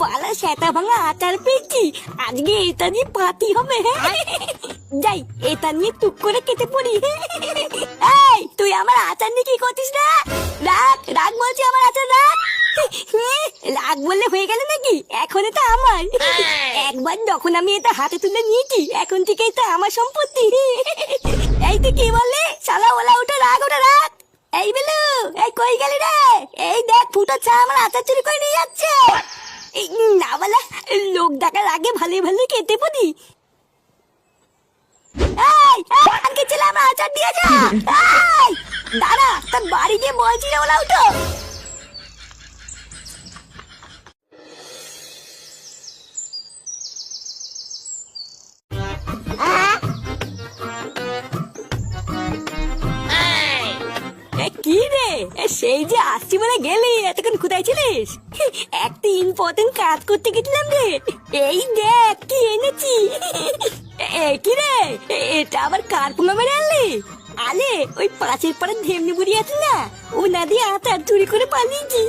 বালা সেটা ভাঙা আচার পেয়েছি, আজকে এটা নিয়ে পাতি হবে। যাই এটা নিয়ে টুক করে কেটে পড়ি। এই তুই আমার আচার নিয়ে কি করছিস না? রাখ রাখ বলছি, আমার আচার রাখ। রাখ বললে হয়ে গেল নাকি? এখন এটা আমার। একবার যখন আমি এটা হাতে তুলে নিয়েছি, এখন থেকে এটা আমার সম্পত্তি। এই তুই কি বললে? শালা ওলা ওটা রাখ, ওটা রাখ। এই বেলু, এই কই গেলি রে? এই দেখ ফুটো চা আমার আচার চুরি করে নিয়ে যাচ্ছে। না বলা, লোক ডাকার আগে ভালো ভালো কেটে পড়ি। আজকে ছেলে আমার আচার দিয়ে যা। দাঁড়া, তোর বাড়ি গিয়ে বলছি রে ওলা উঠো। কি রে, সেই যে আসছি বলে গেলি, এতক্ষণ কোথায় ছিলিস? একটা ইম্পর্টেন্ট কাজ করতে গেছিলাম রে। এই দেখ কি এনেছি। কি রে, এটা আবার কার পোঙা মেরে আনলি? আলে ওই পাঁচের পরে ঢেমনি বুড়ি আছে না, ও না দিয়ে আচার চুরি করে পালিয়েছি।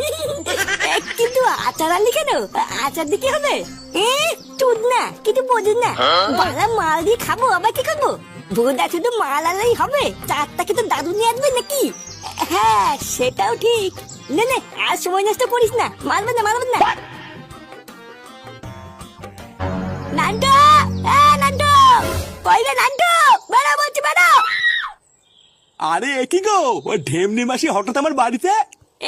কিন্তু আচার আনলি কেন? আচার দিয়ে কি হবে? চুদ না, কিছু বোঝেন না। বাংলা মাল দিয়ে খাবো, আবার কি খাবো? বোধা শুধু মাল আনলেই হবে? চারটা কিন্তু দাদু নিয়ে আসবে নাকি? হ্যাঁ সেটাও ঠিক। নে নে, আর সময় নষ্ট করিস না, মারবেন না মারবেন না। নান্টু, নান্টু কই রে? নান্টু বেড়া বলছি, বেড়া। আরে কি গো, ওই ঢেমনি মাসি হঠাৎ আমার বাড়িতে?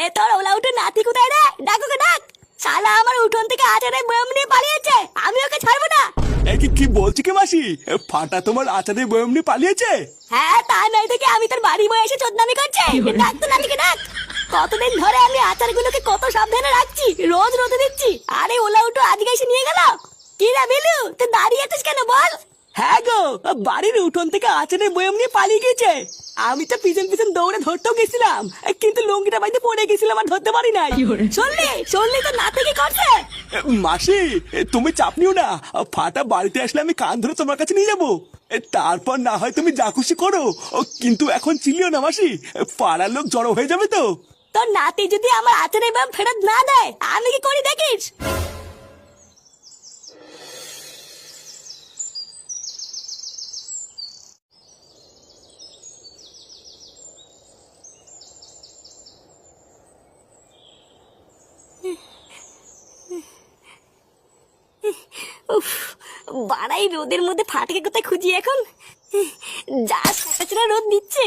এ তোর ওলা উঠে নাতি কোথায় রে? ডাক ওকে ডাক। শালা আমার উঠোন থেকে আচারের বয়াম নিয়ে পালিয়েছে, আমি ওকে ছাড়বো না। কি বলছি কি মাসি, ফাটা তোমার আচারের বয়ম নিয়ে পালিয়েছে? হ্যাঁ তা নাই থেকে আমি তোর বাড়ি বয়ে এসে চোদনামি করছে। ডাক তো নাতিকে ডাক। কতদিন ধরে আমি আচারগুলোকে কত সাবধানে রাখছি, রোজ রোদে দিচ্ছি, আরে ওলা উঠো আজকে এসে নিয়ে গেল। কি রে বিলু, তুই দাঁড়িয়ে আছিস কেন বল? হ্যাঁ গো, বাড়ির উঠোন থেকে আচারের বয়াম নিয়ে পালিয়ে গেছে। আমি তো পিছন পিছন দৌড়ে ধরতেও গেছিলাম, কিন্তু লুঙ্গিটা বাইতে পড়ে গেছিলাম আর ধরতে পারি নাই। শুনলি শুনলি তো নাতি কি করছে? মাসি তুমি চাপ নিও না, ফাটা বাড়িতে আসলে আমি কান ধরে তোমার কাছে নিয়ে যাবো। তারপর না হয় তুমি যা খুশি করো, কিন্তু এখন চিলিও না মাসি, পাড়ার লোক জড়ো হয়ে যাবে তো। তোর নাতি যদি আমার আচারের বয়াম ফেরত না দেয়, আমি কি করি দেখিস। উফ, বাড়াই রোদের মধ্যে ফাটকে কোথায় খুঁজি এখন? যা সাঁটা রোদ দিচ্ছে,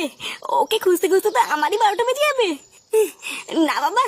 ওকে খুঁজতে খুঁজতে তো আমারই 12টা বেজে যাবে। না বাবা,